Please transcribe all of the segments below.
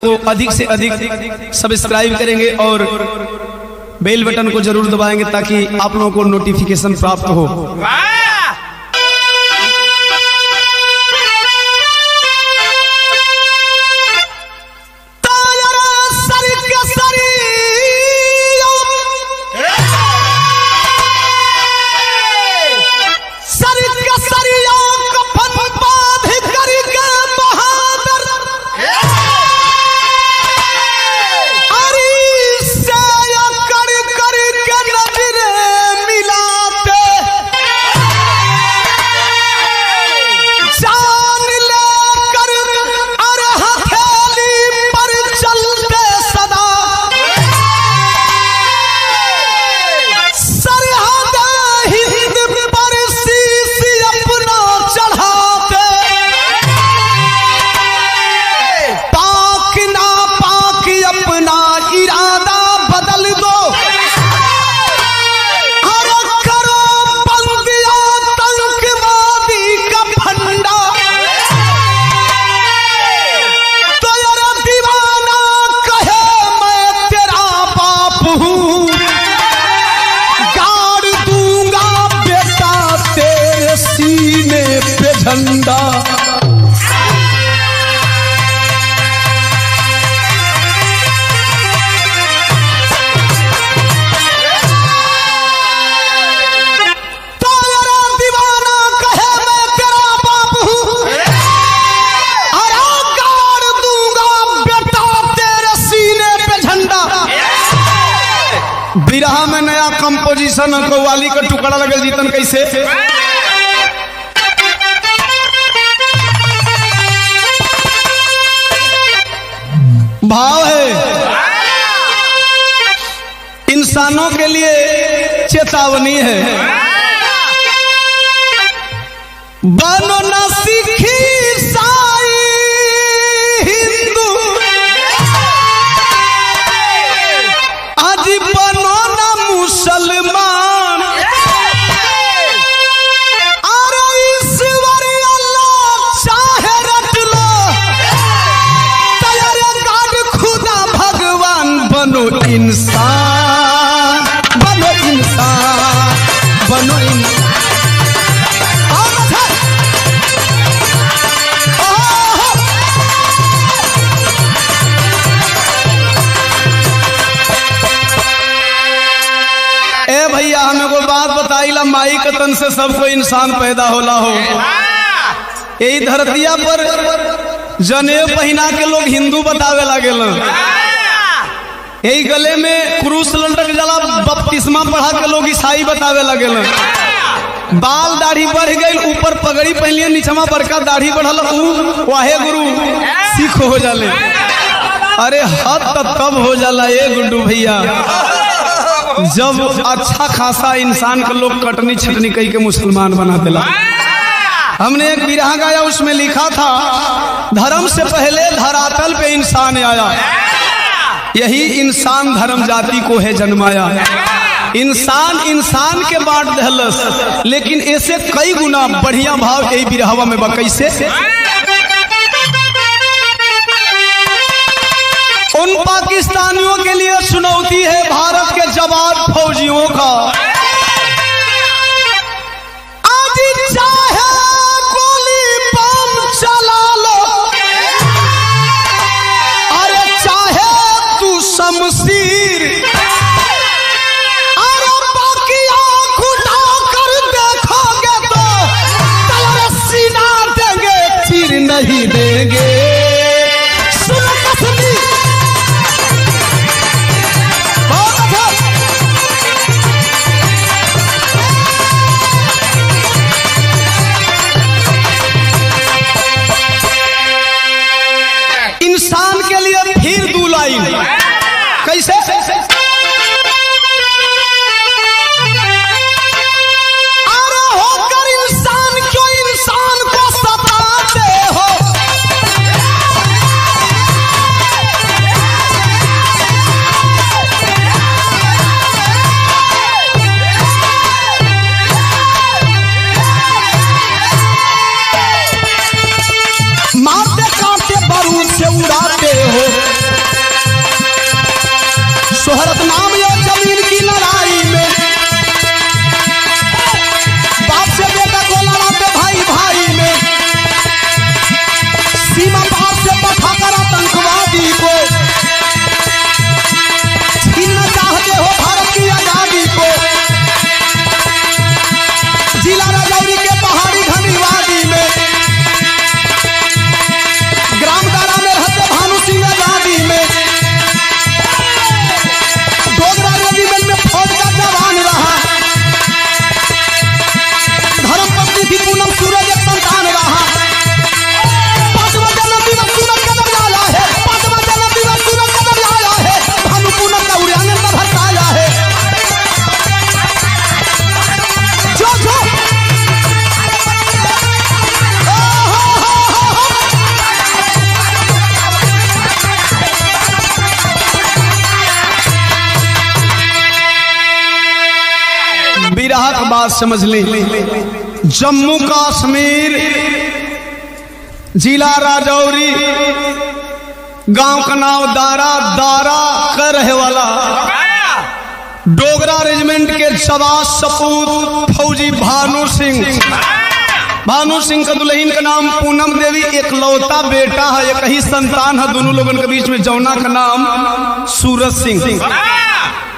तो अधिक से अधिक सब्सक्राइब करेंगे और बेल बटन को जरूर दबाएंगे ताकि आप लोगों को नोटिफिकेशन प्राप्त हो। झंडा बिरहा में नया कंपोजिशन कव्वाली का टुकड़ा लगल जीतन कैसे भाव है। इंसानों के लिए चेतावनी है, बनो न सिखी ईसाई हिंदू, आज बनो न मुसलमान, अरे ईश्वर अल्लाह चाहे रट लो, बनो इंसान, बनो इंसान, बनो इंसान। ए भैया हमें को बात बताइला, माई के तन से सबको इंसान पैदा होला हो। यही धरतिया पर जनेऊ पहना के लोग हिंदू बतावे लगे, यही गले में क्रूस लटक जाला, बपतिस्मा पढ़ा के लोग ईसाई बतावे लगे, बाल दाढ़ी बढ़ गई, ऊपर पगड़ी पहनिए, नीचमा बड़का दाढ़ी बढ़ल, वाहे गुरु सिख हो जाले। अरे हद तब हो जाला ये गुड्डू भैया जब अच्छा खासा इंसान के लोग कटनी छटनी कही के मुसलमान बना देला। हमने एक बिरहा गाया, उसमें लिखा था धर्म से पहले धरातल पे इंसान आया, यही इंसान धर्म जाति को है जन्माया। इंसान इंसान के बांट दहलस, लेकिन ऐसे कई गुना बढ़िया भाव यही बिरहवा में बकई से। उन पाकिस्तानियों के लिए चुनौती है भारत के जवान फौजियों का, आज चाहे गोली बम चला लो, शमशीर, अरे बाकी आँख उठा कर देखोगे तो तलवार सीना देंगे, चीर नहीं देंगे। सुनो कसमी, इंसान के लिए फिर दो लाइन कैसे? अरे होकर इंसान क्यों इंसान को सताते हो, मारते काटते बारूद से उड़ाते हो, यहाँ की बात समझ ली। जम्मू कश्मीर जिला राजौरी, गांव का नाम दारा का रहे वाला डोगरा रेजिमेंट के जवान सपूत फौजी भानु सिंह का दुल्हन का नाम पूनम देवी, एकलौता बेटा है, एक ही संतान है दोनों लोगों के बीच में। जौना का नाम सूरज सिंह।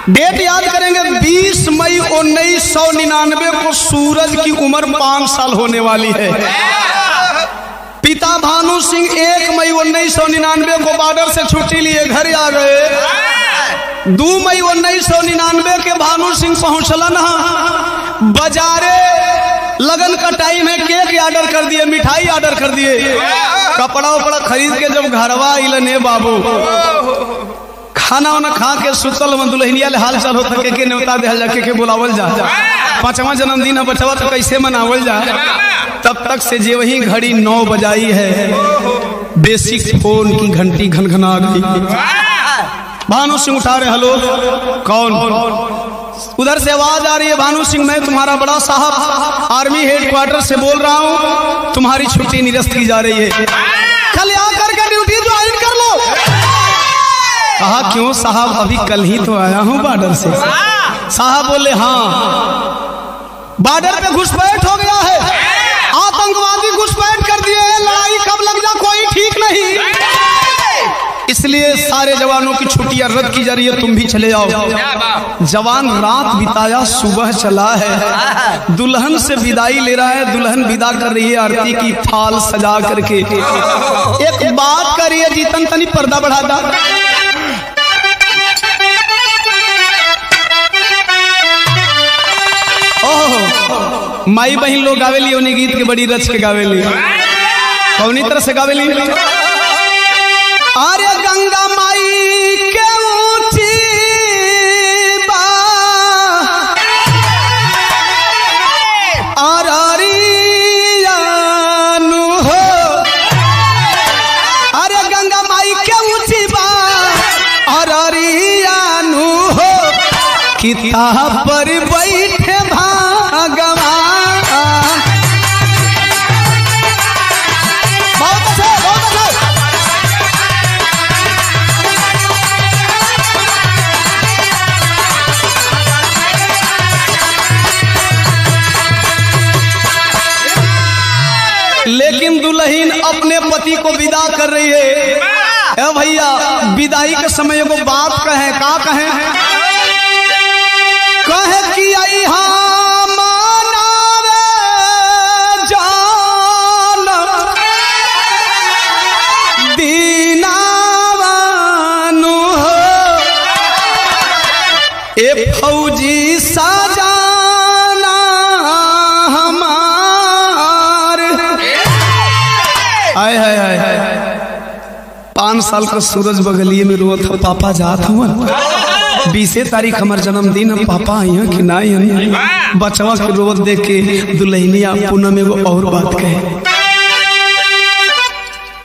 डेट याद करेंगे 20 मई 1999 को सूरज की उम्र 5 साल होने वाली है। पिता भानु सिंह 1 मई 1999 को बॉर्डर से छुट्टी लिए घर आ गए। 2 मई 1999 के भानु सिंह पहुंचलन बाजारे, लगन का टाइम है, केक ऑर्डर कर दिए, मिठाई ऑर्डर कर दिए, कपड़ा उपड़ा खरीद के जब घरवा आइलन बाबू, खाना वाना खा के सुतल में दुल्हनिया ले हाल चाल होता के न्योता दे जा के बुलावल जा, 5वां जन्मदिन है बचवा तो कैसे मनावल जा। तब तक से जे वही घड़ी 9 बजाई है, बेसिक फोन की घंटी घनघना गई। भानु सिंह उठा रहे, हेलो कौन? उधर से आवाज आ रही है, भानु सिंह मैं तुम्हारा बड़ा साहब आर्मी हेडक्वार्टर से बोल रहा हूँ, तुम्हारी छुट्टी निरस्त की जा रही है, कल आकर के ड्यूटी ज्वाइन कर लो। कहा क्यों साहब, अभी कल ही तो आया हूँ बॉर्डर से। साहब बोले हाँ, बॉर्डर पे घुसपैठ हो गया है, आतंकवादी घुसपैठ कर दिए हैं, लड़ाई कब लग जा कोई ठीक नहीं, इसलिए सारे जवानों की छुट्टियां रद्द की जा रही है, तुम भी चले जाओ। जवान रात बिताया, सुबह चला है, दुल्हन से विदाई ले रहा है, दुल्हन विदा कर रही है आरती की थाल सजा करके। एक बात करिए जीतन, तनी पर्दा बढ़ा दा। माई बहन लोग गावेली, उन्हें गीत के बड़ी रच के गावेली, कौनी तरह से गावेली। अरे गंगा माई के ऊंची बा अररियानु हो, अरे गंगा माई के ऊंची बा अररियानु हो, किताब पर बैठे भगवान। बहुत अच्छा, बहुत अच्छा। लेकिन दुल्हन अपने पति को विदा कर रही है। ए भैया, विदाई के समय को बात कहे, का कहे कि आई हाँ मानावे जान दीनावानु हो, ए फौजी साजाना हमार। हाय हाय हाय हाय, 5 साल का सूरज बगलिए में रोत हो, पापा जात हुआ, 20 तारीख हमार जन्मदिन है, पापा आई है कि नहीं है। बचवा के रोत देख के दुल्हनिया पूनम में वो और बात कहे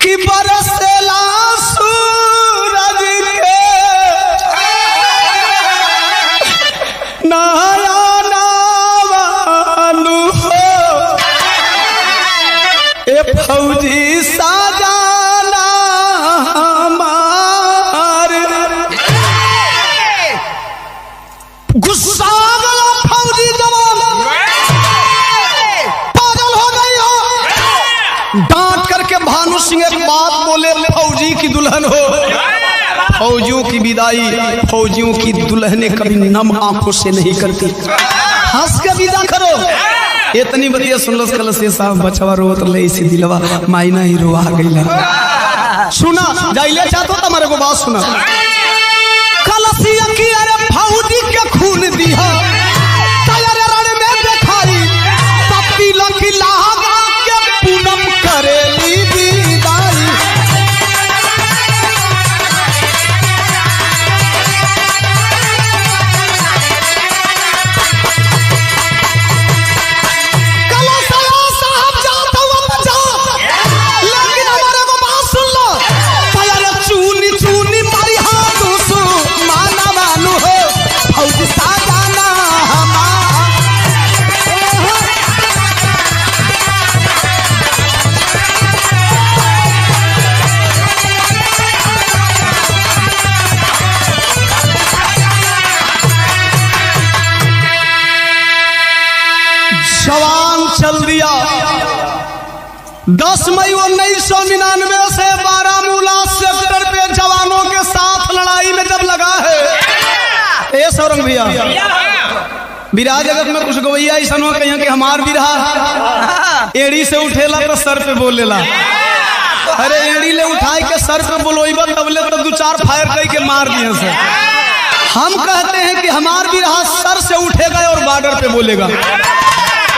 कि बरसेला सूरज के नया नावानु हो, ए फौजी साजाना हमार। गुस्सा वाला फौजी जवान पागल हो गई हो, डांट करके भानु सिंह एक बात बोले, फौजी की दुल्हन हो, फौजियों की विदाई फौजियों की दुल्हने कभी नम आंखों से नहीं करती, हंस के विदा करो। इतनी बतिया सुनलस कल से साहब बचवा रोत ले, इसी दिलवा मायना ही रोआ गई। सुना जाइले चाहतो तुम्हारे को बात सुना, कलसिया की अरे फौजी के खून दिया तैयार रण में दिखाई, पप्पी लकी लागा के पूनम करेली विदाई। कलसिया साहब जाता हुआ बचा, लेकिन हमारे को बात सुन लो, तैयार चूनी चूनी मारी हाथों से माना मानू हो, फौजी साजाना 10 मई 1999 से बारामूला सेक्टर पे जवानों के साथ लड़ाई में जब लगा है। ए सौरंग भैया, बिरहा जगत में कुछ गवैया ऐसा हो कहीं कि हमार बिरहा एड़ी से उठेला तो सर पे बोलेला। अरे एड़ी ले उठाए के सर पे बोलोइबा तबले तो 2-4 फायर कई के मार दिए से। हम कहते हैं कि हमार बिरहा सर से उठेगा और बॉर्डर पे बोलेगा।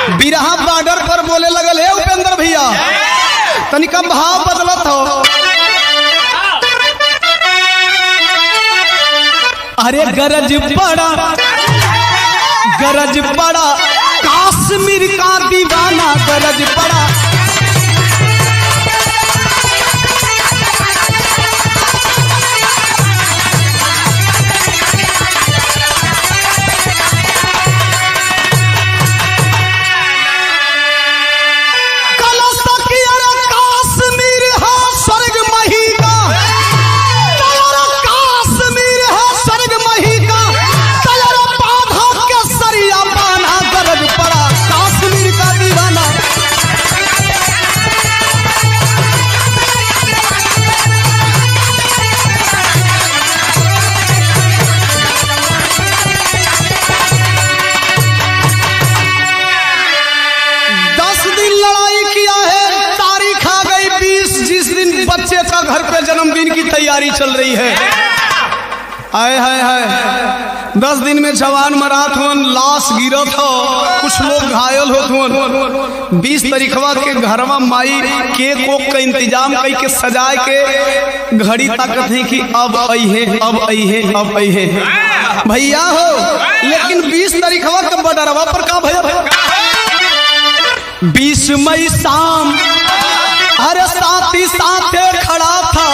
बिरहा बॉर्डर पर बोले लगल है उपेंद्र भैया, तनिका भाव बदलत हो। अरे गरज पड़ा काश्मीर का दीवाना, गरज पड़ा घर पे जन्मदिन की तैयारी चल रही है। आए हाय हाय 10 दिन में जवान मरात हुन, लाश गिरत हो, कुछ लोग घायल होत हुन। 20 तारीखवा के घरवा माई केक कोक का इंतजाम कई के सजाए के घड़ी ताकत है कि अब आई है, अब आई है, अब आई है भैया हो। लेकिन 20 तारीखवा के बडरवा पर का भैया 20 मई शाम अरे साथी साथे खड़ा था।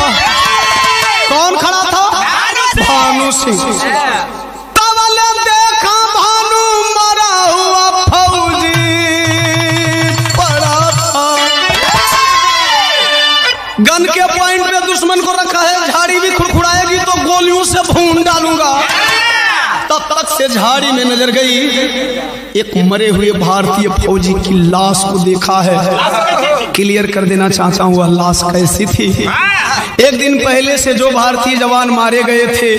कौन खड़ा था? भानु सिंह। तवल देखा भानु मरा हुआ फौजी पड़ा था। गन के पॉइंट पे दुश्मन को रखा है, झाड़ी भी खुड़खुड़ाएगी तो गोलियों से भून डालूंगा। तब तक से झाड़ी में नजर गई, एक मरे हुए भारतीय फौजी की लाश को देखा है। क्लियर कर देना चाहता हूँ वह लाश कैसी थी। एक दिन पहले से जो भारतीय जवान मारे गए थे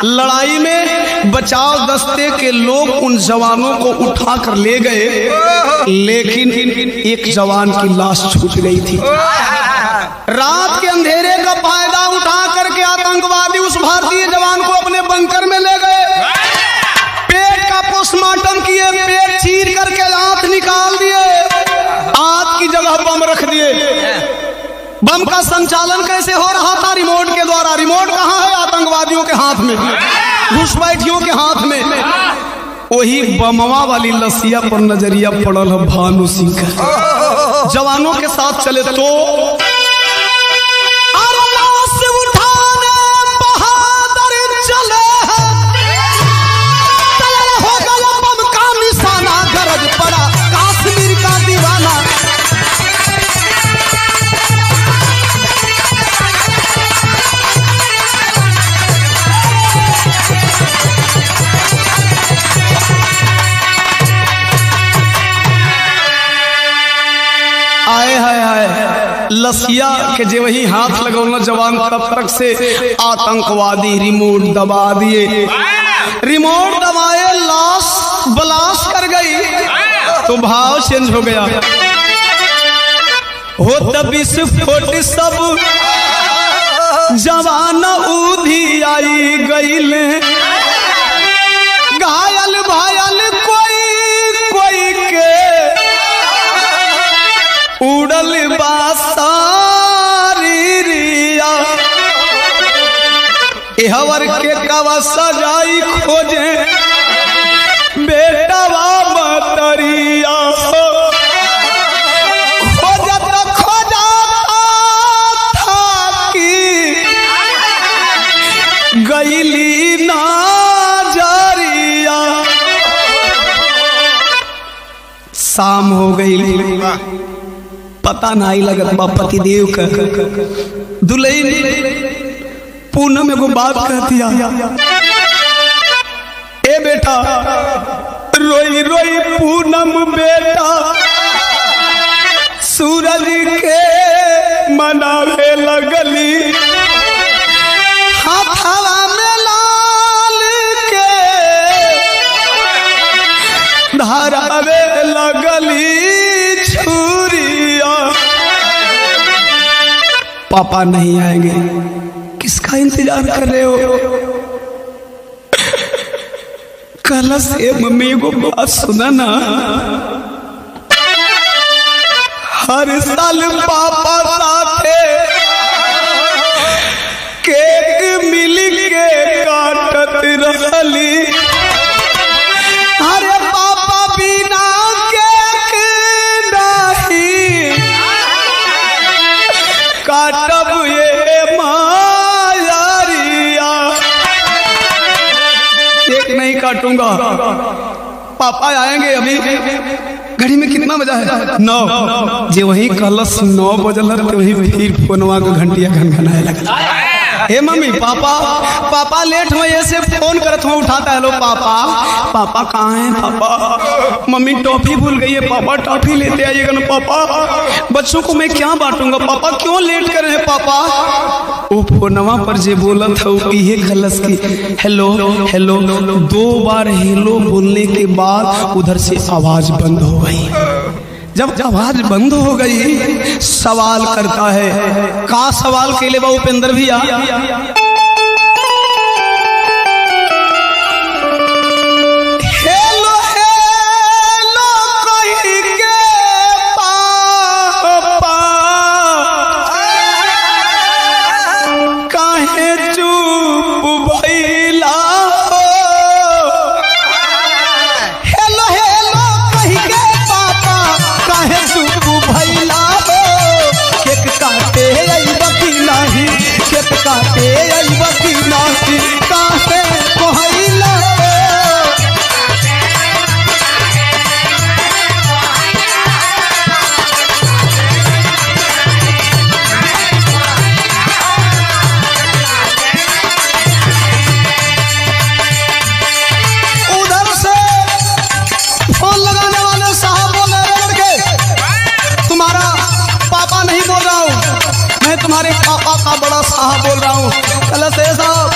लड़ाई में, बचाव दस्ते के लोग उन जवानों को उठा कर ले गए, लेकिन एक जवान की लाश छूट गई थी। रात के अंधेरे का फायदा उठा करके आतंकवादी उस भारतीय जवान को अपने बंकर में ले गए। पेट का पोस्टमार्टम किए, पेट चीर करके आंत निकाल दिए, आंत की जगह बम रख दिए। बम का संचालन कैसे हो रहा था? रिमोट के द्वारा। रिमोट कहाँ है? आतंकवादियों के हाथ में, घुसपैठियों के हाथ में। वही बमवा वाली लसिया पर नजरिया पड़ल है भानु सिंह का। जवानों के साथ चले तो लसिया के जे वही हाथ लगौना जवान, तब तक से आतंकवादी रिमोट दबा दिए। रिमोट दबाए, लाश ब्लास्ट कर गई तो भाव चेंज हो गया। हो तब विस्फोट सब जवान उधी आई गईल, घायल भायल कोई के उड़ल बासारी रिया। एहवर के कवा सजाई खोजे बेटवा मतरिया। खोजत था कि गईली नाजरिया। शाम हो गई, पता नहीं लगत बा पतिदेव का। दुल्हन पूनम एगो बात कहती, ए बेटा रोई रोई पूनम बेटा सूरज के मनावे लगली, हाथवा में लाल के धारावे लगली छुरिया। पापा नहीं आएंगे, किसका इंतजार कर रहे हो? कल से मम्मी को बात सुना ना, हर साल पापा साथे केक मिल के काटत रहली। अरे पापा बिना केक नहीं काटब ये मायारिया। केक नहीं काटूंगा, पापा आएंगे अभी। घड़ी में कितना बजा है? 9। जे वही कलश 9 बजल तो वही फिर फोनवा के घंटिया घनघनाए लगा। हे मम्मी पापा लेट हुए ऐसे फोन करत हुआ, उठाता है लो पापा। पापा कहाँ हैं पापा? मम्मी टॉफी भूल गई है पापा, टॉफी लेते आइएगा ना पापा। बच्चों को मैं क्या बांटूंगा पापा, क्यों लेट कर रहे हैं पापा? वो फोनवा पर जे बोला था ये कलश की हेलो हेलो, 2 बार हेलो बोलने के बाद उधर से आवाज बंद हो गई। जब आवाज बंद हो गई सवाल करता है, का सवाल के लिए बा उपेंद्र भैया? हेलो हेलो कही के पापा काहे चुप भइला हो? हेलो हेलो कही के पापा काहे चुप भइला हो? केक काटे अइबा कि नाही, केक काटे अइबा कि नाही, काहे कहइला हो? उधर से फोन लगाने वाले साहब बोल रहे हैं लड़के, तुम्हारा पापा नहीं बोल रहा हूँ, मैं तुम्हारे पापा का बड़ा साहब बोल रहा हूँ। कल से साहब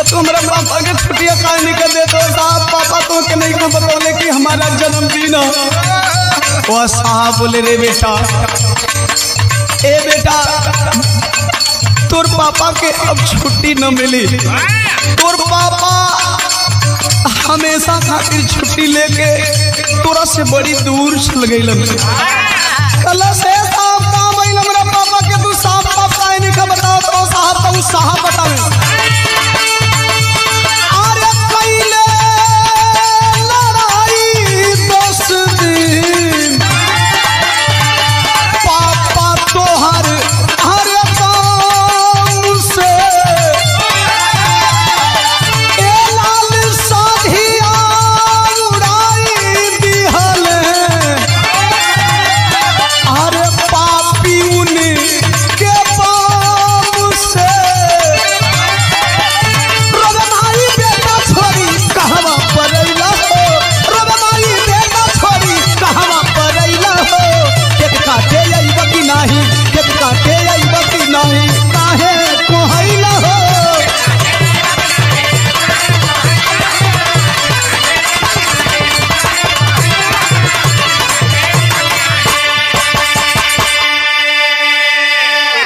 तुम मेरे पापा के छुट्टियाँ काहे नहीं कर देते हो साहब? पापा तो के नहीं को बतौले कि हमारा जन्मदिन है। वो साहब बोले रे बेटा, ए बेटा तोर पापा के अब छुट्टी न मिली, तोर पापा हमेशा खातिर छुट्टी लेके तोरा से बड़ी दूर चल गई। कल से साहब का महीना मेरा पापा के तू साहब पापा नहीं का बताओ तो साहब का साहब बतावे। अरे पहले लड़ाई 10 दिन पापा तोहर हर काम से ए लाल साधिया उड़ाई दिहल। अरे पापी उनके पाप से रबनाई बेटा छोरी कहवा परैला हो, रबनाई बेटा छोरी कहवा परैला हो? केक काटे अइबा कि नाही, केक काटे अइबा कि नाही, काहे कहैला हो?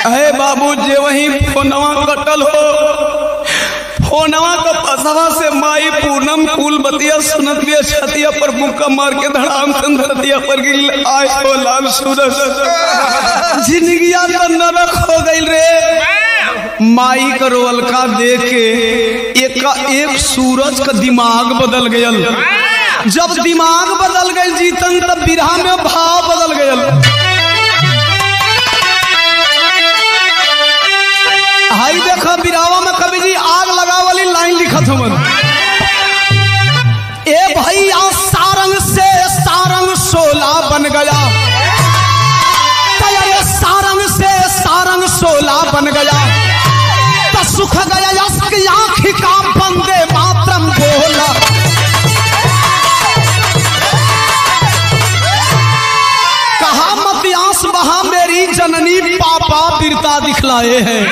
अरे बाबू जे वही फोनवा कटल हो, फोनवा का पसवा से माई पूनम फूल बतिया सुनत लिया, छतिया पर मुक्का मार के धड़ाम धरतिया पर गिर। आय हो लाल सूरज, जिंदगिया तो नरक हो गई रे। माई का रोलका देख के एक सूरज का दिमाग बदल गयल। जब दिमाग बदल गई जीतन तब बिरहा में भाव बदल गयल। हाई देखा बिरावा में कवि जी आग लगा वाली लाइन लिखत हूँ। ए भैया सारंग से सारंग सोला बन गया, ये सारंग से सारंग सोला बन गया, तो सुख गया यसकी आँखी का बंदे मातरम बोला। कहा मतियास पिता दिखलाए हैं।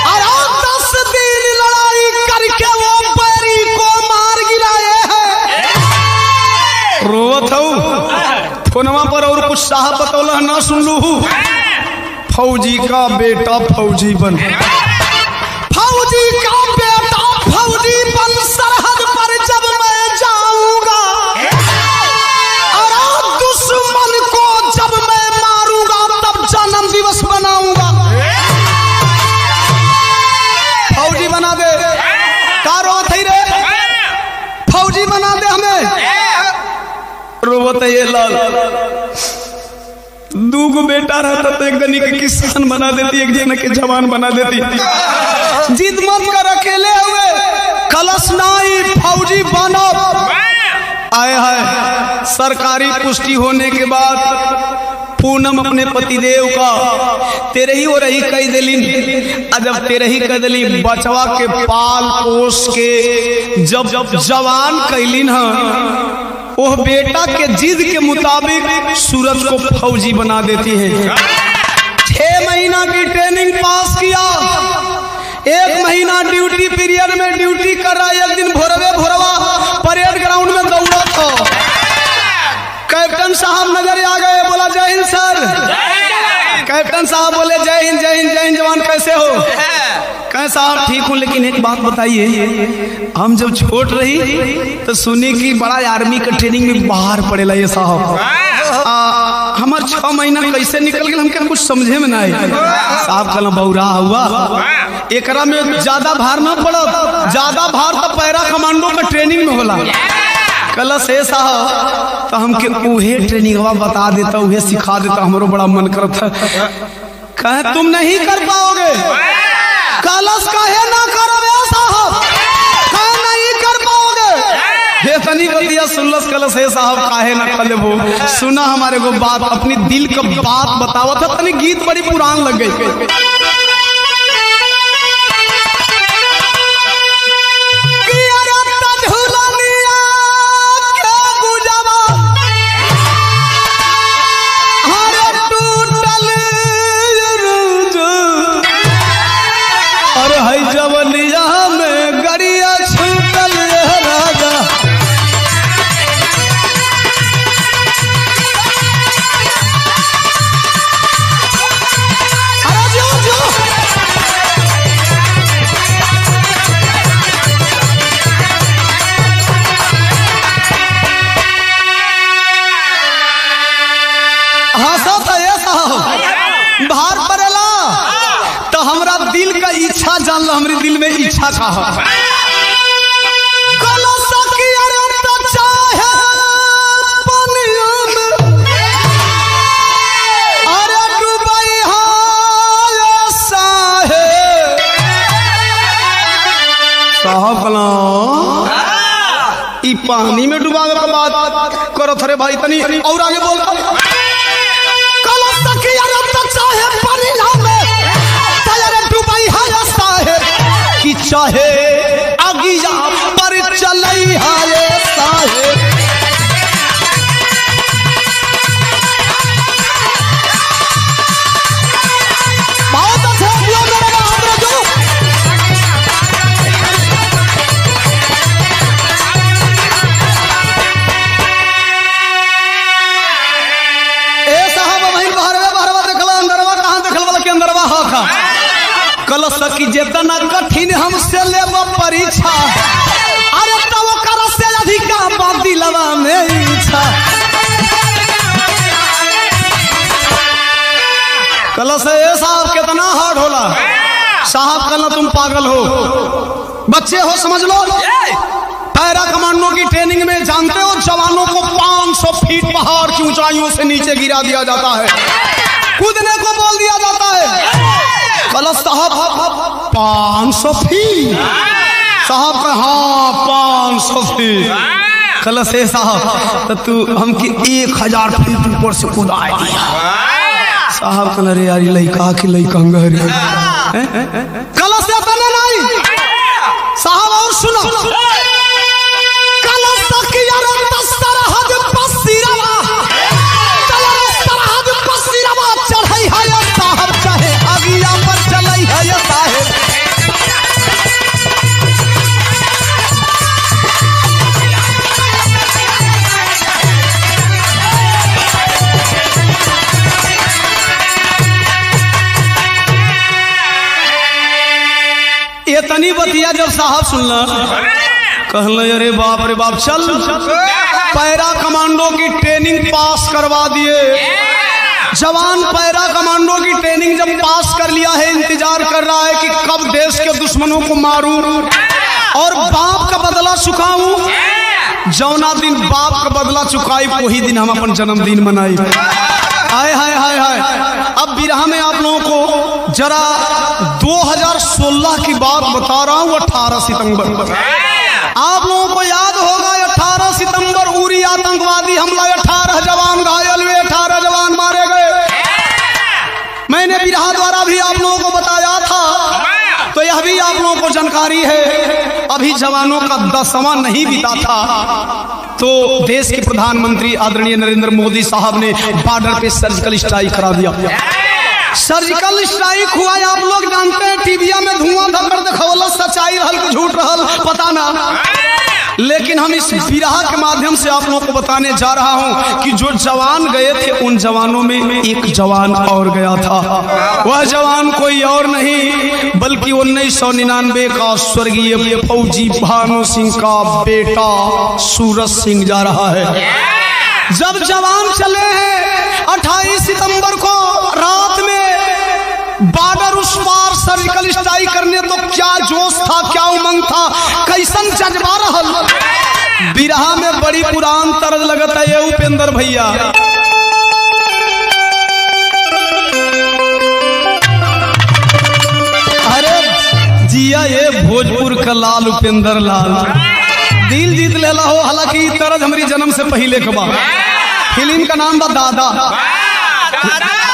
और 10 दिन लड़ाई करके वो बैरी को मार गिराए हैं। रोवत हूँ फोनवा पर और कुछ साहब बतौला ना सुन लू। फौजी का बेटा फौजी बन, फौजी का बेटा फौजी बन, सरहद पर जब मैं जाऊंगा और दुश्मन को जब मैं मारूंगा तब जन्म दिवस बनाऊंगा। फौजी बना दे का रोवत है रे, फौजी बना दे हमें। रोवत है ये लाल, दूगो बेटा रहता तो एक गनी के किसान बना देती, एक जना के जवान बना देती। जिद मत कर, अकेले हुए कलश नाई फौजी बनो। आए हाय सरकारी पुष्टि होने के बाद पूनम अपने पतिदेव का तेरे ही हो रही कह दिली। जब तेरे ही कह दिली बचवा के पाल पोस के जब जवान कैलिन है, वो बेटा के जिद के मुताबिक सूरज को फौजी बना देती है। 6 महीना की ट्रेनिंग पास किया, 1 महीना ड्यूटी पीरियड में ड्यूटी कर रहा। एक दिन भोरवा परेड ग्राउंड में दौड़ा था। कैप्टन साहब नजर आ गए, बोला जय हिंद सर। कैप्टन साहब बोले जय हिंद जय हिंद जय हिंद जवान, कैसे हो? कहे साहब ठीक हूँ, लेकिन एक बात बताइए, हम जब छोट रही तो सुनी कि बड़ा आर्मी का ट्रेनिंग में बाहर पड़ेला ये साहब। हमार 6 महीना कैसे निकल गए हमके कुछ समझे में ना आए। साहब कहना बौरा हुआ, एकरा में ज्यादा भार ना पड़ा, ज्यादा भार तो पैरा कमांडो का ट्रेनिंग में होला। कल से साहब तो हमके उहे ट्रेनिंग बता देता, उहे सिखा देता, हमरो बड़ा मन करता। कहे तुम नहीं कर पाओगे। कलश काहे ना करोगे साहब, काहे नहीं कर पाओगे। ये तनी बतिया सुनलस कलश है साहब, काहे ना कर लेबो। सुना हमारे को बात, अपनी दिल का बात बतावत था। तनी गीत बड़ी पुरान लग गई। जान लो हमारे दिल में इच्छा का है। पानी में डुबावे के बात करो थरे भाई, तनी और आगे बोल। चाहे अगिया पर चलई हाय साहेब, बहुत अच्छा कल सकी जेतना कठिन हमसे लेब परीक्षा, अरे तब कर से अधिका बाती लवा में इच्छा। कल से साहब कितना हार्ड होला। साहब कहना तुम पागल हो, बच्चे हो समझ लो। पैरा कमांडो की ट्रेनिंग में जानते हो जवानों को 500 फीट पहाड़ की ऊंचाइयों से नीचे गिरा दिया जाता है, कूदने को बोल दिया जाता है। कलश साहब 500 फीट, साहब का हाँ 500 फीट। कलश है साहब तो तू हमके 1000 फीट ऊपर से कूदा दिया। साहब कहना रे यार लड़का की लड़का कलश से बने नहीं साहब। और सुनो कलश तक यार सरहद पसीरवा, सरहद पसीरवा चढ़ाई है साहब, चाहे अगिया इतनी बतिया जब साहब सुनला कहल अरे बाप रे बाप, चल पैरा कमांडो की ट्रेनिंग पास करवा दिए। जवान पैरा कमांडो की ट्रेनिंग जब पास कर लिया है, इंतजार कर रहा है कि कब देश के दुश्मनों को मारूं और बाप का बदला चुकाऊं। जौना दिन बाप का बदला चुकाई वही दिन हम अपन जन्मदिन मनाई। हाय हाय हाय हाय। अब बिरहा में आप लोगों को जरा 2016 की बात बता रहा हूँ। 18 सितंबर आप लोगों को याद होगा, 18 सितंबर उरी आतंकवादी हमला, 18 जवान घायल हुए, 18 जवान मारे गए। मैंने बिरहा द्वारा भी आप लोगों को बताया था, तो यह भी आप लोगों को जानकारी है। अभी जवानों का 10वां नहीं बीता था तो देश के प्रधानमंत्री आदरणीय नरेंद्र मोदी साहब ने बॉर्डर पे सर्जिकल स्ट्राइक करा दिया। सर्जिकल स्ट्राइक हुआ, आप लोग जानते हैं, टीविया में धुआं धक्कर दिखावल, सच्चाई रहल कि झूठ रहल पता ना, लेकिन हम इस बिरहा के माध्यम से आप लोगों को बताने जा रहा हूं कि जो जवान गए थे उन जवानों में एक जवान और गया था। वह जवान कोई और नहीं बल्कि 1999 का स्वर्गीय फौजी भानु सिंह का बेटा सूरज सिंह जा रहा है। जब जवान चले हैं 28 सितंबर को रात में बॉर्डर उस पार सर्जिकल स्ट्राइक करने, तो क्या जोश था, क्या उमंग था, कैसन जज्बा रहल। बिरहा में बड़ी पुरान तरज लगता है ये उपेंद्र भैया। अरे जिया ये भोजपुर का लाल उपेंद्र लाल, दिल जीत लेला हो। हालांकि तरज हमारी जन्म से पहले के बाद। फिल्म का नाम था दादा।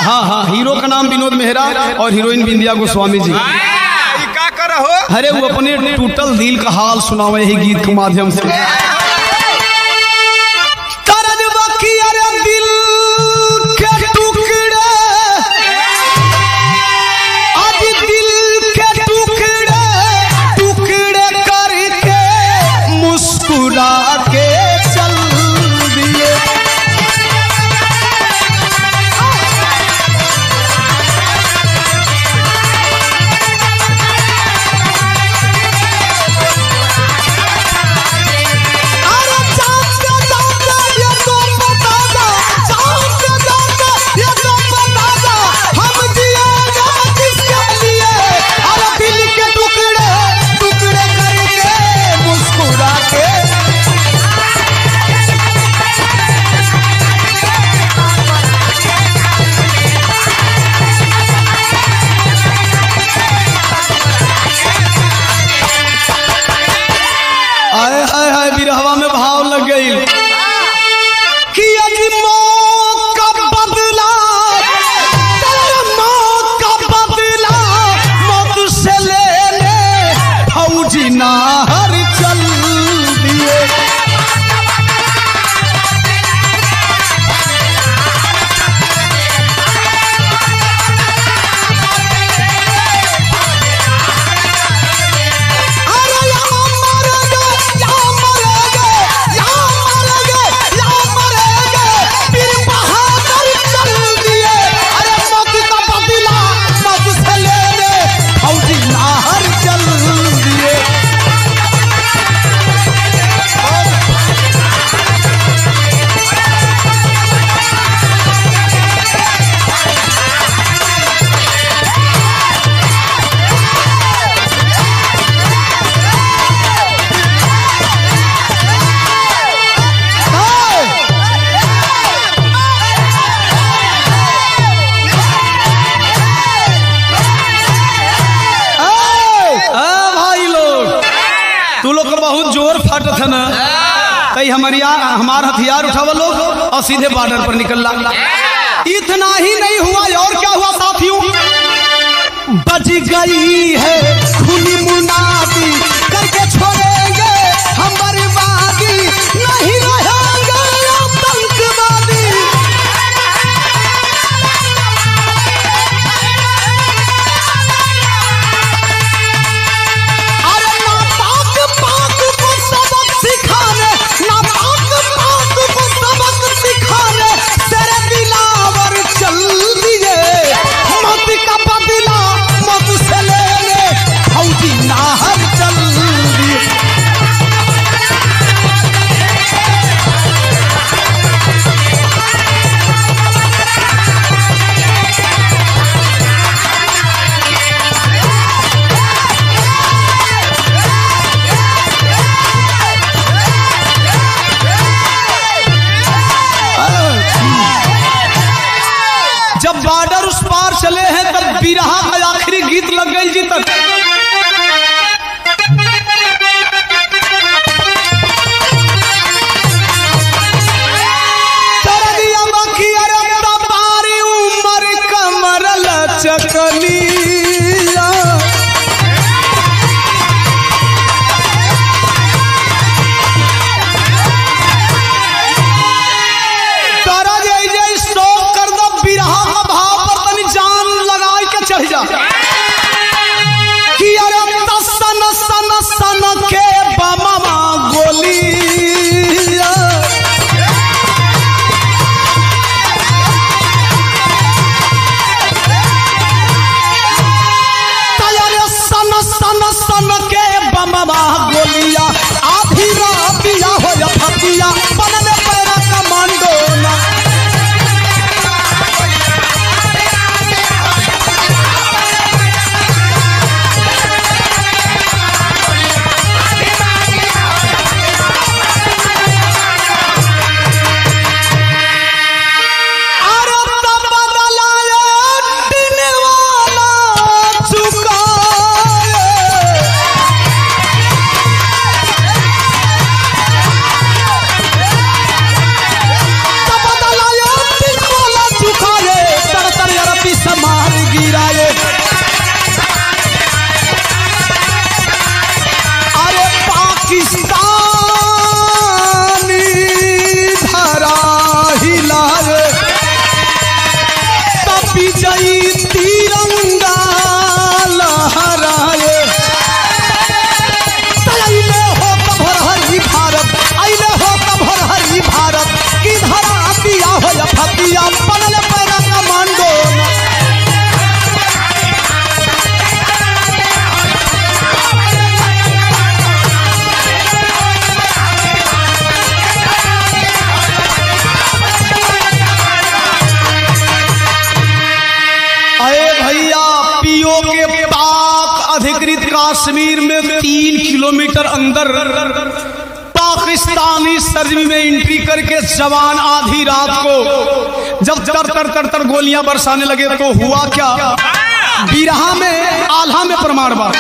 हाँ हाँ, हीरो का नाम विनोद मेहरा और हीरोइन बिंदिया गोस्वामी जी। क्या कर हो? अरे वो अपने टूटल दिल का हाल सुनावे ही गीत के माध्यम से। तरज बाकी अरे दिल के टुकड़े, आज दिल के टुकड़े टुकड़े करके मुस्कुरा के चल दिए। बिरहवा में भाव लग गई कि मौका बदला, मौका बदला मौत से लेने फौजी नाहर चल दिए। बहुत जोर फट था ना, कई हमार हथियार उठावा लोग और सीधे बॉर्डर पर निकल ला। इतना ही नहीं हुआ, और क्या हुआ साथियों, बज गई है खुली मुनादी करके छोड़ेंगे हम बर्बादी, नहीं रहेंगे आतंकवादी। का बदला मौत से लेने फौजी नाहर सन के बमवा गोलिया तैयार सन सन सन के बमवा गोलिया आधी रातिया हो या फतिया बनले पैरा कमांडो ना कश्मीर में 3 किलोमीटर अंदर पाकिस्तानी सरजमी में एंट्री करके जवान आधी रात को जब तर गोलियां बरसाने लगे तो हुआ क्या? बिरहा में आल्हा में प्रमाण बा।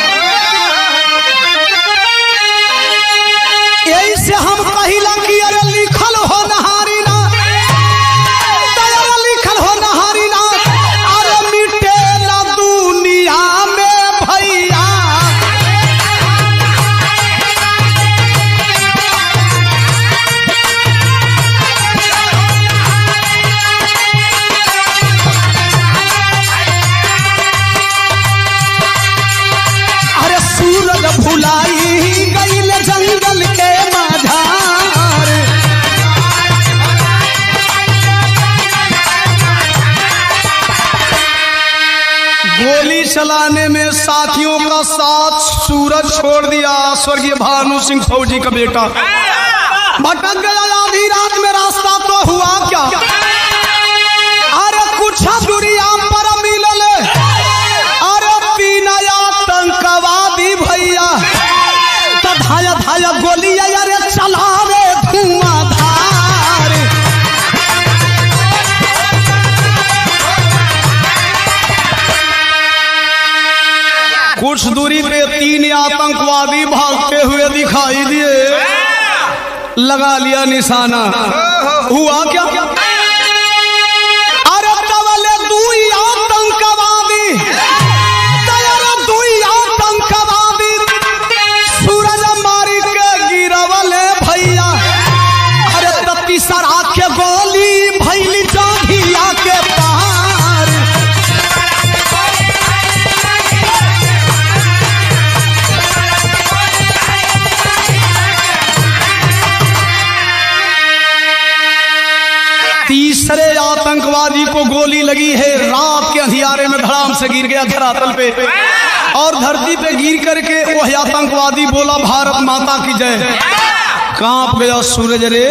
यही से हम कहिला कि अरे लिखल हो नहारी ना, लिखल हो नहारी ना, अरे मिटे ना दुनिया में भैया। भुलाई गईल जंगल के माझार, गोली चलाने में साथियों का साथ सूरज छोड़ दिया। स्वर्गीय भानु सिंह फौजी का बेटा भटक गया आधी रात में, रास्ता तो हुआ क्या? अरे कुछ दूरिया पर मिलल अरे तीन आतंकवादी भैया, धाया धाया गोलियां यारे चलावे धुआंधार। कुछ दूरी पे 3 आतंकवादी भागते हुए दिखाई दिए, लगा लिया निशाना। हुआ क्या? अरे तवले 2 आतंकवादी, सूरज मारी के गिरवले भैया। अरे तत्ती सरा के गोली भैली जांघिया के पार। तीसरे आतंकवादी को गोली लगी है, रात के अंधियारे में धड़ाम से गिर गया धरातल पे, और धरती पे गिर करके वह आतंकवादी बोला भारत माता की जय। कांप गया सूरज, रे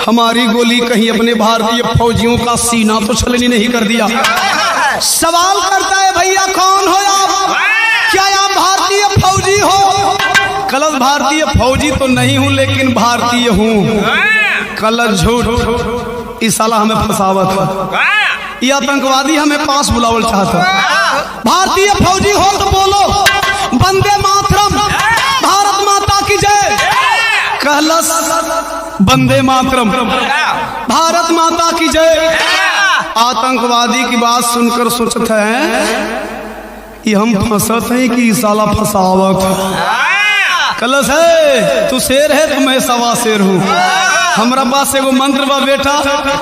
हमारी गोली कहीं अपने भारतीय फौजियों का सीना तो छलनी नहीं कर दिया। सवाल करता है भैया कौन हो आप? क्या आप भारतीय फौजी हो? कलश भारतीय फौजी तो नहीं हूं लेकिन भारतीय हूं। कलश झूठ, इस साला हमें फंसावत, ये आतंकवादी हमें पास बुलावल चाहता। भारतीय फौजी हो तो बोलो वंदे मातरम, भारत माता की जय। कहलस वंदे मातरम, भारत माता की जय। आतंकवादी की बात सुनकर सोचते हैं ये हम फंसत हैं कि साला फंसावत। कलश है तू शेर है तो मैं सवा शेर हूँ। हमरा पास एगो मंत्र बा बेटा,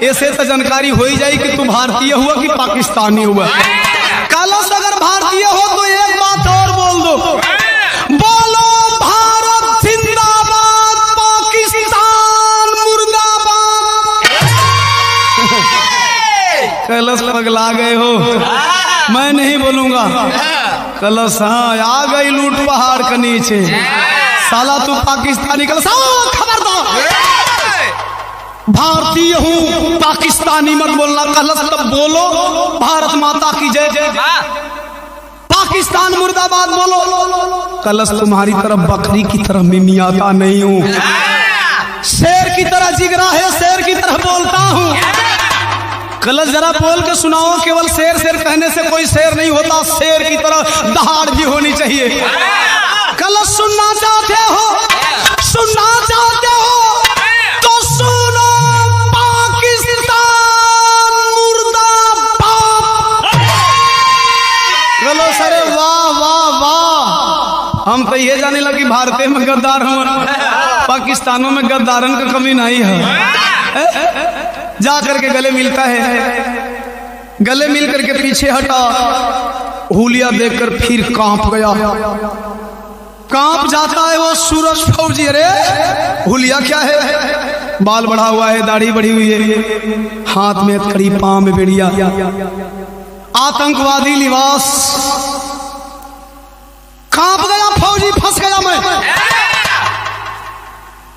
ऐसे तो जानकारी हो ही जाए कि तू भारतीय हुआ कि पाकिस्तानी हुआ। कलश अगर भारतीय हो तो एक बात और बोल दो, बोलो आ गए हो, मैं नहीं बोलूंगा। कलश हाँ आ गई लूट पहाड़ के नीचे, साला तू पाकिस्तानी। कलश खबरदार, भारतीय हूँ पाकिस्तानी मत बोलना। कलश तब बोलो भारत माता की जय जय, पाकिस्तान मुर्दाबाद बोलो। कलश तुम्हारी तरफ बकरी की तरह मिमियाता नहीं हूँ, शेर की तरह जिगरा है, शेर की तरह बोलता हूँ। कलश जरा बोल के सुनाओ, केवल शेर शेर कहने से कोई शेर नहीं होता, शेर की तरह दहाड़ भी होनी चाहिए। कलश सुनना चाहते हो, सुनना चाहते हो तो सुनो, पाकिस्तान मुर्दाबाद। कलश अरे वाह वाह वाह, हम तो ये जाने लगी भारतीय में गद्दार हम, पाकिस्तानों में गद्दारन का कमी नहीं है। जा करके गले मिलता है, गले मिल करके पीछे हटा, हुलिया देखकर फिर कांप गया, कांप जाता है वो सूरज फौजी। अरे हुलिया क्या है, बाल बढ़ा हुआ है, दाढ़ी बढ़ी हुई है, हाथ में कड़ी, पांव में बेड़िया, आतंकवादी लिबास। कांप गया फौजी, फंस गया मैं।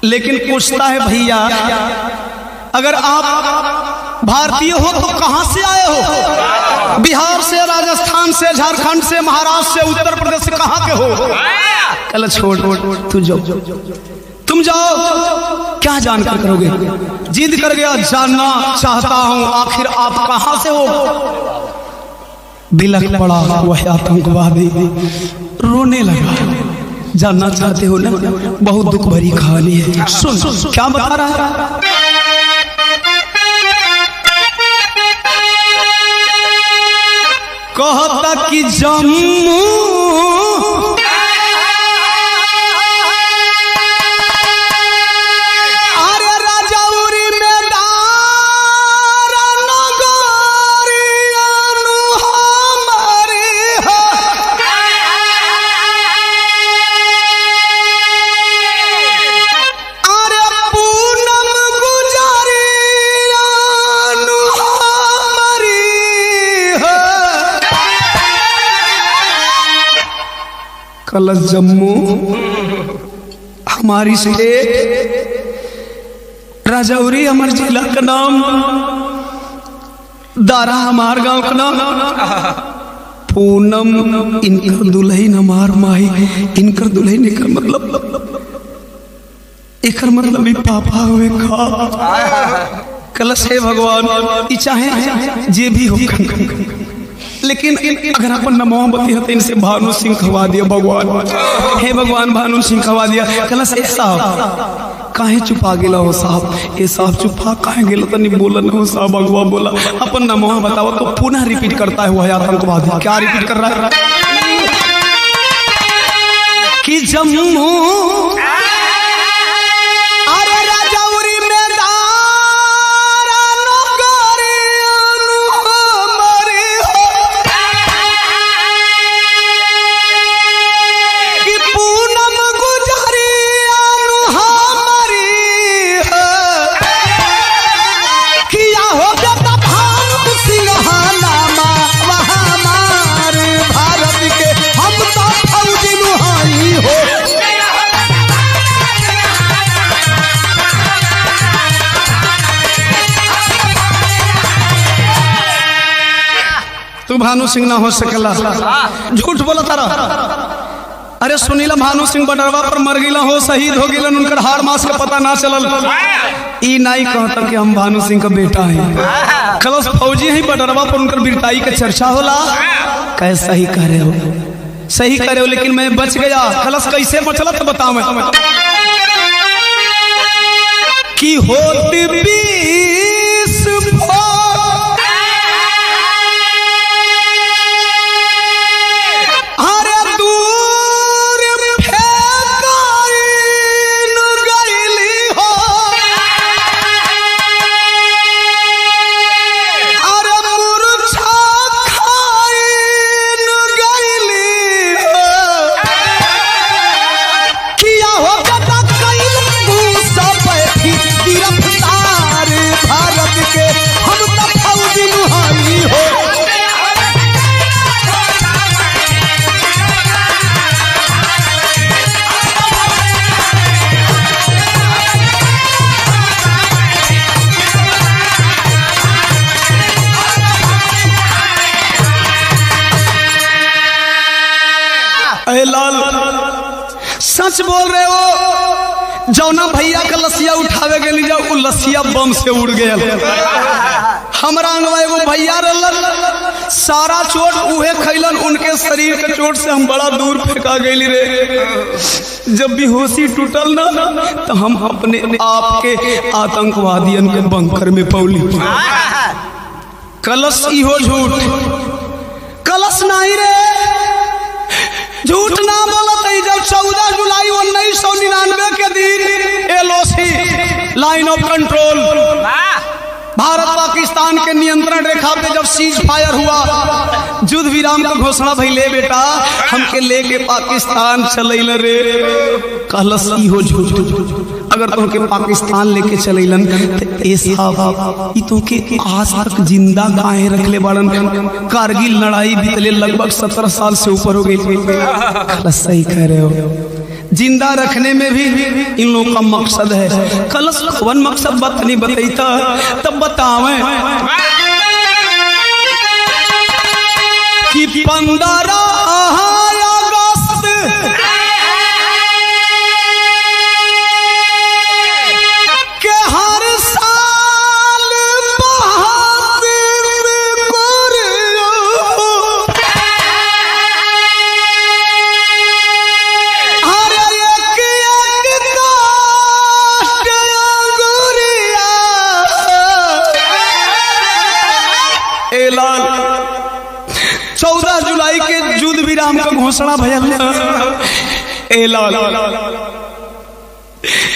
लेकिन पूछता है भैया, अगर आप भारतीय हो तो कहां से आए हो? बिहार से, राजस्थान से, झारखंड से, महाराष्ट्र से, उत्तर प्रदेश से, कहां के हो? कल छोड़ तू जाओ, तुम जाओ, क्या जानकर करोगे? जिद कर गया, जानना चाहता हूं आखिर आप कहां से हो। बिलख पड़ा वह आतंकवादी, रोने लगा। जानना चाहते हो ना, बहुत दुख भरी कहानी है, सुन क्या बता रहा है। कहता कि जम्मू अरे राजौरी में दार नगरिया हमारी है। अरे पूनम गुजरिया हमारी है। कलश जम्मू हमारी स्टेट, राजौरी हमारे जिला का नाम, दारा हमार गांव का नाम, पूनम इनकर दुल्हन हमार माही, इनकर दुल्हन एकर मतलब ही पापा हुए खा। कलश है भगवान, ई चाहे जे भी हो, लेकिन अगर अपन नमो बती है तो इनसे भानु सिंह खवा दिया भगवान। हे भगवान भानु सिंह खवा दिया। कलश ए साहब काहे चुपा गेला हो साहब, ए साहब चुपा काहे गेला तो नहीं बोला ना हो साहब। भगवान बोला अपन नमो बताओ तो पुनः रिपीट करता है वह आतंकवादी। क्या रिपीट कर रहा है कि जम्मू तू भानु सिंह ना हो सकला, झूठ बोला तारा। अरे सुनीला भानु सिंह बडरवा पर मर गिला हो, शहीद हो गिलन, उनकर हार मास का पता ना चलल। ई नहीं कहता कि हम भानु सिंह का बेटा है। कलश फौजी है बडरवा पर, उनकर वीरताई का चर्चा होला। कैसा ही कह रहे हो, सही कह रहे हो, लेकिन मैं बच गया। कलश कैसे बचला तो बताओ मैं। कि होती 20 भारत सच बोल रहे हो। जौना भैया का लसिया उठावे गए लीजा वो लसिया बम से उड़ गया। हमरा अंगवा एगो भैया रहलन, सारा चोट उहे खैलन, उनके शरीर के चोट से हम बड़ा दूर फेंका गई रे। जब बेहोशी टूटल ना तो हम अपने आप के आतंकवादियन के बंकर में पौली। कलश इहो झूठ, कलश नहीं रे, झूठ ना बोलत। जब 14 जुलाई 1999 के दिन LOC line of control Bharat Pakistan के नियंत्रण रेखा पे जब सीज फायर हुआ, युद्ध विराम का घोषणा भइले बेटा, हमके लेके पाकिस्तान चलैल रे। कहलस इहो झूठ, अगर तुमके पाकिस्तान लेके चलैलन तो ए साहब ई तुमके आज तक जिंदा काहे रखले बाड़न? कारगिल लड़ाई बीतले लगभग 17 साल से ऊपर हो गई। कहलस सही कह रहे हो, जिंदा रखने में भी इन लोगों का मकसद है। कलश कौन मकसद बात नहीं बताईता तब बतावे कि 15 अगस्त के हर साल लाल 14 जुलाई के युद्ध विराम का घोषणा भयल।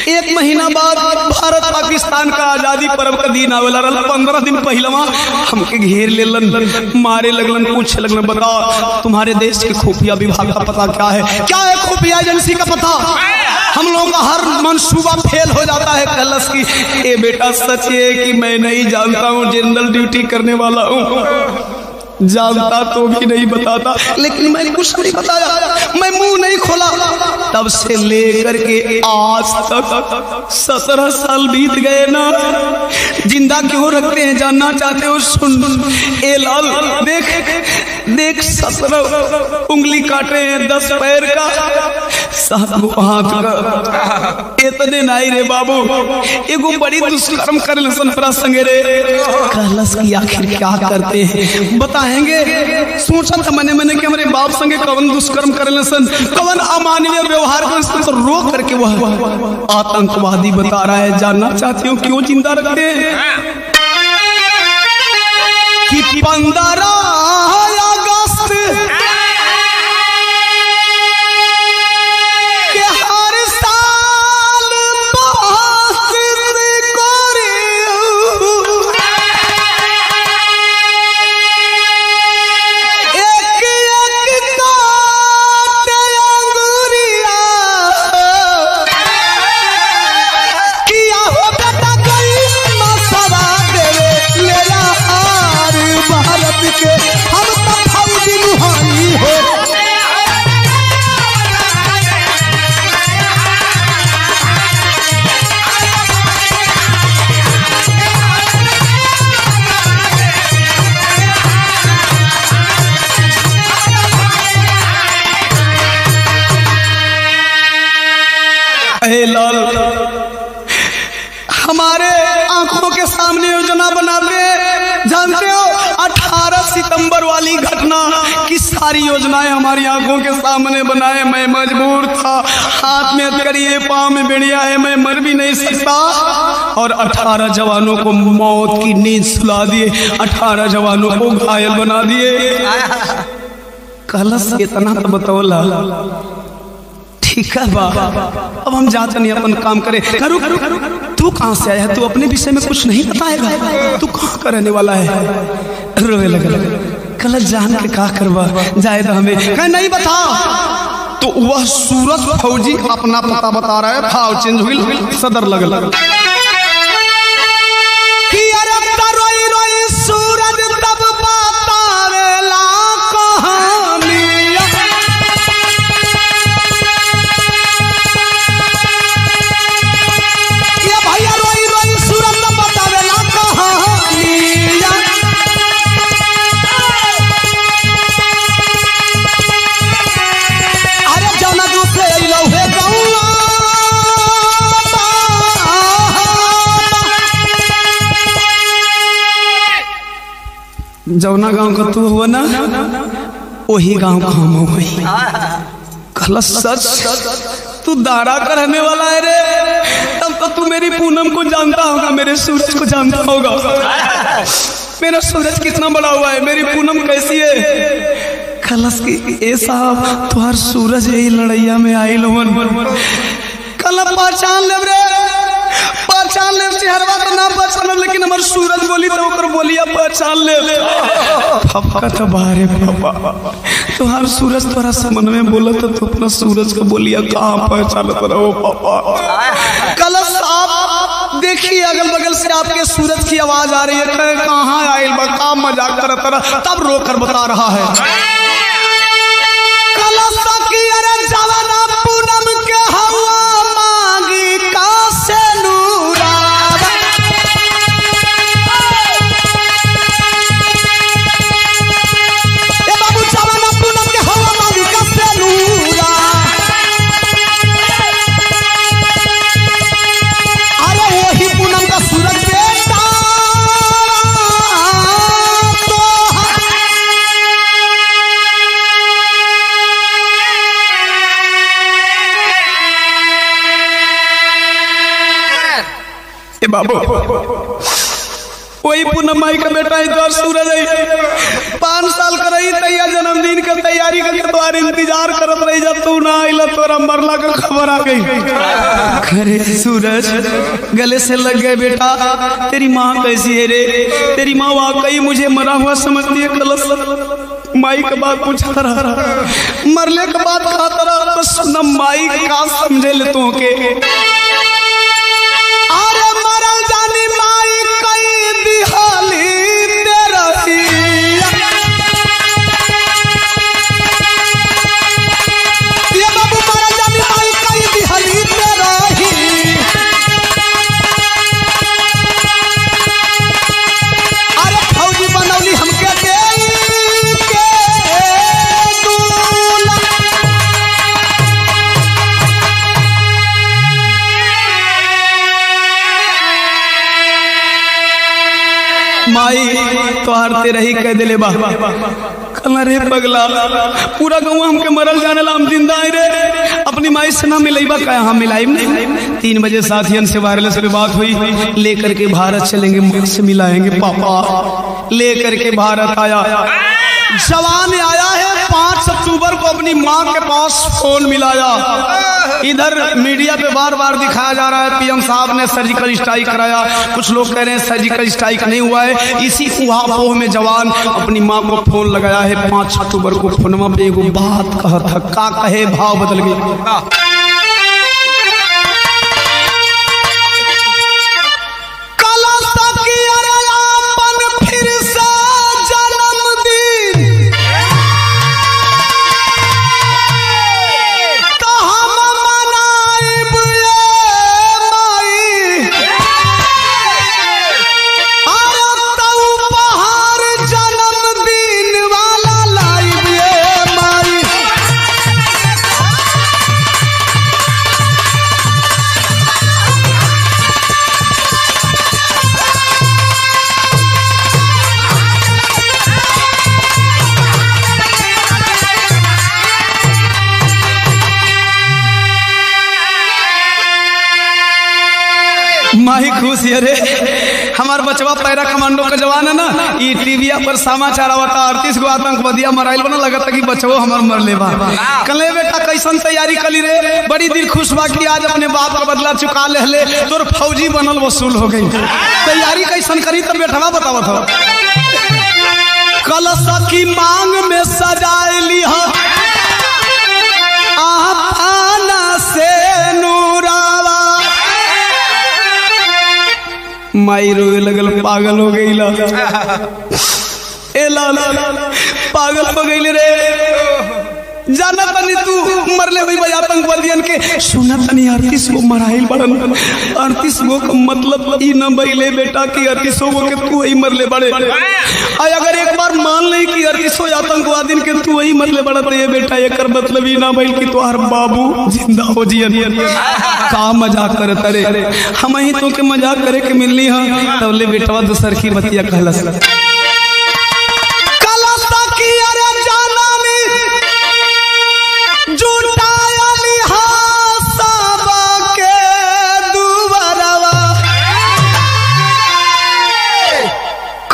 एक महीना बाद भारत पाकिस्तान का आजादी पर्व का दिन आवेला। 15 दिन पहलवा हमके घेर लेलन, मारे लगलन, पूछे लगलन बताओ तुम्हारे देश के खुफिया विभाग का पता क्या है? क्या है खुफिया एजेंसी का पता? हम लोगों का हर मंसूबा फेल हो जाता है। कलश की ए बेटा सच है कि मैं नहीं जानता हूँ, जनरल ड्यूटी करने वाला हूँ, जानता तो भी नहीं बताता, लेकिन मैंने कुछ नहीं बताया, मैं मुंह नहीं खोला। तब से लेकर के आज तक 17 साल बीत गए ना। जिंदा क्यों रखते हैं जानना चाहते हो? सुन ए लाल, देख देख 17 उंगली काटे हैं, 10 पैर का, 7 हाथ का। इतने नहीं रे बाबू, एगो बड़ी दुष्कर्म कर सन संगे रे। कलश की आखिर क्या करते हैं बताएंगे? सोचा था मने मने कि हमारे बाप संगे कवन दुष्कर्म कर सन, कवन अमानवीय व्यवहार कर सन, तो रोक करके वह आतंकवादी बता रहा है। जानना चाहती हूँ क्यों जिंदा रखते हैं? कि 15 अगस्त के हर साल लाल हमारे आंखों के सामने योजना बनाते, जानते हो 18 सितंबर वाली घटना की सारी योजनाएं हमारी आंखों के सामने बनाए। मैं मजबूर था, हाथ में हथकड़ी है, पांव में बेड़िया है, मैं मर भी नहीं सकता। और 18 जवानों को मौत की नींद सुला दिए, 18 जवानों को घायल बना दिए। कलश इतना तो बतौला, ठीक है बा, अब हम जाते नहीं अपन काम करे। करू तू कहाँ से आया है? तू अपने विषय में कुछ नहीं बताएगा? तू कहाँ का रहने वाला है? रोए लगे। कल जान के का करवा जाए तो हमें कह नहीं बता। तो वह सूरज फौजी अपना पता बता रहा है, भाव चेंज हुई, सदर लगल कि अरे रोई रोई सूरज तब बतावेला कहानी। ये भैया रोई रोई सूरज तब बतावेला कहानी। अरे जाना दूसरे लौहे गाँव जौना गांव का तू हुआ ना वही गांव का हम हुई। कहला सच तू दारा का रहने वाला है रे, तब तो तू मेरी पूनम को जानता होगा, मेरे सूरज को जानता होगा। मेरा सूरज कितना बड़ा हुआ है, मेरी पूनम कैसी है। कलश की ए साहब तुहार सूरज यही लड़ैया में आई लोगन। कल पहचान ले रे, पहचान ले, चेहरा तो ना पहचान लेकिन हमार सूरज बोली तो ओकर बोलिया पहचान ले। पापा तो बाहर पापा तुहार सूरज तोरा समझ में बोला तो तू अपना सूरज को बोलिया कहाँ पहचानत रहो पापा। कलश आप देखिए अगल बगल से आपके सूरज की आवाज आ रही है, कहाँ आयल बा, का मजाक करत रहा, तब रोकर बता रहा है। कलश की अरे जवाना पूनम के हवा मांगी का से नूरा। ए बाबू जवाना पूनम के हवा मांगी का से नूरा। अरे वही पूनम का सूरज बेटा बाबू वही पूनम माई का बेटा है तो सूरज है। 5 साल कर रही तैया जन्मदिन के तैयारी करके तुम्हार इंतजार करत रही, जब तू ना आइला तोरा मरला का खबर आ गई। अरे सूरज गले से लग गए बेटा, तेरी माँ कैसी है रे? तेरी माँ वाकई मुझे मरा हुआ समझती है। कलश माई का बात पूछा रहा, मरले का बात खाता रहा, बस न माई का समझे ले तू के। अरे मरल जानी माई कई दिहाली तेरा ये बाबू मरल जानी माई कई दिहाली तेरा ही। अरे फौजी बनौली हमके देई के दूल्हा। माई तोहार तेरा ही कह दिले बा। कल रे पगला पूरा गाँव हमके मरल जाने ला, हम जिंदा है रे। अपनी माई से ना मिलाई बा, कहा हम मिलाई नहीं। 3 बजे साथियन से वायरलेस पे बात हुई, लेकर के भारत चलेंगे, मुझ से मिलाएंगे पापा। लेकर के भारत आया, जवान आया है। 5 अक्टूबर को अपनी माँ के पास फोन मिलाया। इधर मीडिया पे बार बार दिखाया जा रहा है पीएम साहब ने सर्जिकल स्ट्राइक कराया, कुछ लोग कह रहे हैं सर्जिकल स्ट्राइक नहीं हुआ है। इसी उहापोह में जवान अपनी माँ को फोन लगाया है। 5 अक्टूबर को फोनमा पे एगो बात कहा था, का कहे भाव बदल गई। माही खुश है रे, हमार बचवा पैरा कमांडो का जवान है ना। ये टीवी पर समाचार आवता 38 गो आतंकवादिया मराइल बना, लगता कि बचवो हमार मर ले बा। कले बेटा कैसन तैयारी कली रे, बड़ी दिल खुश बा कि आज अपने बाप का बदला चुका ले, तोर फौजी बनल वसूल हो गई। तैयारी कैसन करी तब बेटवा बतावत हो। कलश की मांग में सजाए ली आना से नूरावा। माई रोए लगल, पागल हो गई ला। ए ला पागल हो गई रे। जाना तनी तू मरले हुई भाई आतंकवादियन के। सुना तनी 38 गो मराइल बड़न। 38 गो का मतलब ई न भइले बेटा कि 38 गो के तू ही मरले बड़े। आय अगर एक बार मान ले कि 38 आतंकवादियन के तू ही मरले बड़ा तो ये बेटा एकर मतलब ई ना भइल कि तोहार बाबू जिंदा हो जियन। का मजाक करत रे, हम ही तो के मजाक करे के मिलनी हां। तबले बेटवा दूसर की बतिया कहलस।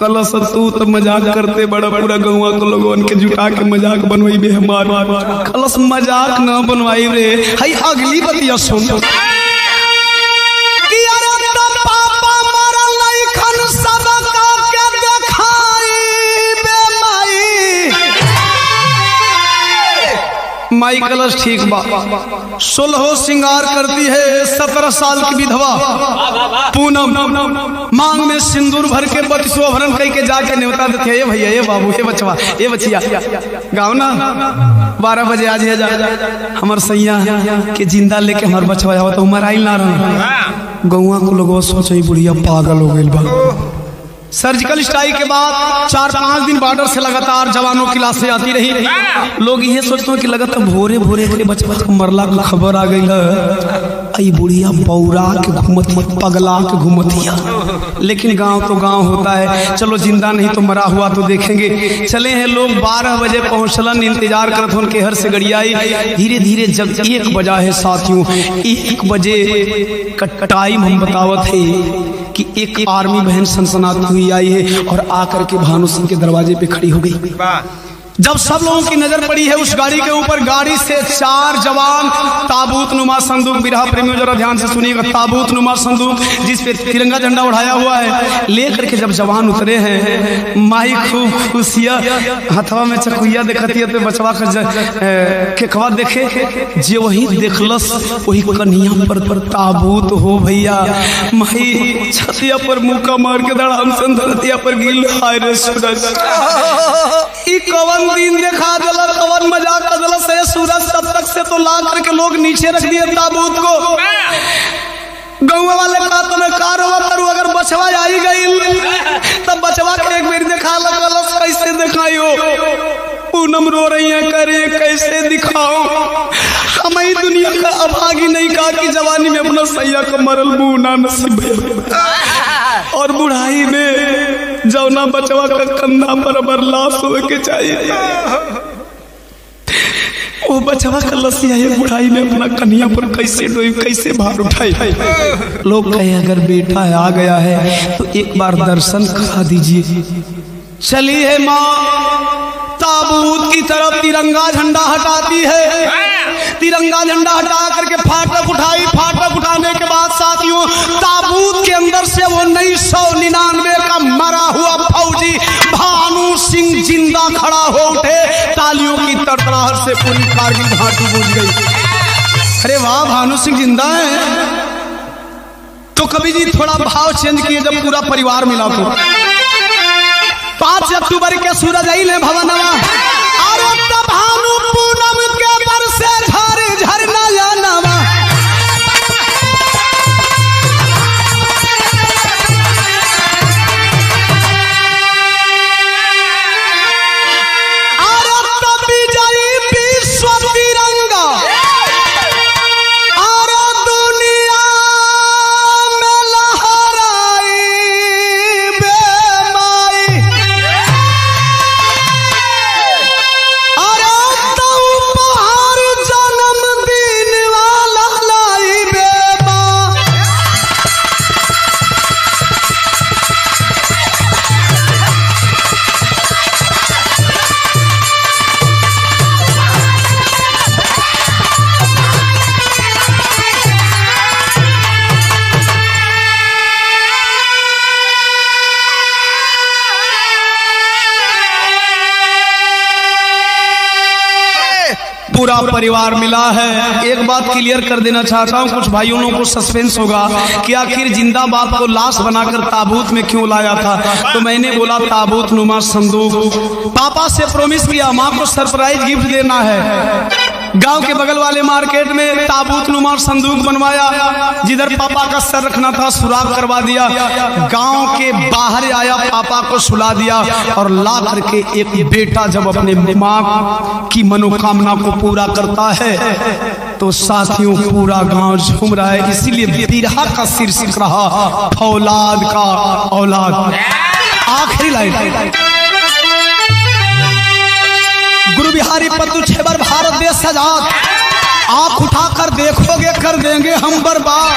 कलश तू तो मजाक करते बड़ा पूरा गौवा को लोगों के जुटा के मजाक बनवाई बे हमार कलश मजाक न बनवाई रे। हई अगली बतिया सुन कि अरे तो पापा मरल नहीं खन सब का के देखाई बे माई कलश ठीक बा 16 श्रृंगार करती है 17 साल की विधवा पूनम मांग में सिंदूर भर के 32 भरण कई के जाके न्योता देते ये भैया ये बाबू ये बचवा ये बचिया गाँव ना 12 बजे आज है जा हमार सैया के जिंदा लेके हमार बचवा जाओ तो उमर आई ना रहा गौवा को लोग सोचे बुढ़िया पागल हो गई बा। सर्जिकल स्ट्राइक के बाद 4-5 दिन बॉर्डर से लगातार जवानों की लाशें आती रही। लोग ये सोचते हैं कि लगातार भोरे भोरे के बचवा को मरला की खबर आ गई है आई बुढ़िया बौरा के घूमत पगला के घूमतिया। लेकिन गांव तो गांव होता है, चलो जिंदा नहीं तो मरा हुआ तो देखेंगे। चले हैं लोग 12 बजे पहुंचलन इंतजार करत होन के हर से गड़ियाई धीरे धीरे जब 1 बजा है साथियों 1 बजे का टाइम हम बतावत है कि एक आर्मी बहन सनसनाती हुई आई है और आकर के भानु सिंह के दरवाजे पे खड़ी हो गई। जब सब लोगों की नजर पड़ी है उस गाड़ी के ऊपर, गाड़ी से 4 जवान ताबूत नुमा संदूक, बिरहा प्रेमियों जरा ध्यान से सुनिएगा, ताबूत नुमा संदूक जिस पे तिरंगा झंडा उठाया हुआ है लेकर के जब जवान उतरे हैं माई खूब खुशिया हथवा में चकुइया देखती है तो बचवा केकवा देखे जे वही देखलस वही कन्हैया पर ताबूत हो भैया माई छतिया पर मुका मार के धड़ाम से धरतिया पर गिल हाय रे सूरज ई कवन दिन देखा दिला कवन मजाक कर दिला से सूरज तब तक से तो ला करके लोग नीचे रख दिए ताबूत को। गाँव वाले का तो मैं कार करूँ अगर बचवा आई गई तब बचवा के एक बार दिखा लगा कैसे दिखाई पूनम रो रही है करे कैसे दिखाओ हम ही दुनिया का अभागी नहीं कहा कि जवानी में अपना सैया को मरल मुँह ना नसीब और बुढ़ाई में जौना बचवा का कंधा पर बर्लाश हो के चाहिए वो बचवा का लसिया है बुढ़ाई में अपना कन्हैया पर कैसे डोई कैसे भार उठाई। लोग कहे अगर बेटा आ गया है तो एक बार दर्शन करा दीजिए। चलिए माँ ताबूत की तरफ तिरंगा झंडा हटाती है, तिरंगा झंडा हटा करके फाटक उठाई, फाटक उठाने के बाद साथियों ताबूत के अंदर से वो 1999 का मरा हुआ फौजी भानु सिंह जिंदा खड़ा हो उठे। तालियों की तड़तड़ाहट से पूरी कारगिल घाटी गूंज गई। अरे वाह भानु सिंह जिंदा है। तो कवि जी थोड़ा भाव चेंज किए जब पूरा परिवार मिला तो 5 अक्टूबर के सूरज आई ले भवनवा अरे तब भानु पूनम के बरसे झर झरना जानवा अरे तब विजयी विश्व तिरंगा अरे दुनिया में लहराई बेमाई अरे तो उपहार जन्मदिन वाला लाई बेमा पूरा परिवार मिला है। एक बात क्लियर कर देना चाहता हूँ, कुछ भाइयों को सस्पेंस होगा कि आखिर जिंदा बाप को लाश बनाकर ताबूत में क्यों लाया था। तो मैंने बोला ताबूत नुमा संदूक, पापा से प्रॉमिस किया माँ को सरप्राइज गिफ्ट देना है। गांव के बगल वाले मार्केट में ताबूत नुमा संदूक बनवाया, जिधर पापा का सर रखना था सुराग करवा दिया। गांव के बाहर आया, पापा को सुला दिया और ला करके एक बेटा जब अपने माँ की मनोकामना को पूरा करता है तो साथियों पूरा गांव झूम रहा है। इसीलिए बिरहा का शीर्षक रहा फौलाद का औलाद। आखिरी लाइन गुरु बिहारी पत्तू छेबर भारत देश आजाद, आंख उठाकर देखोगे कर देंगे हम बर्बाद।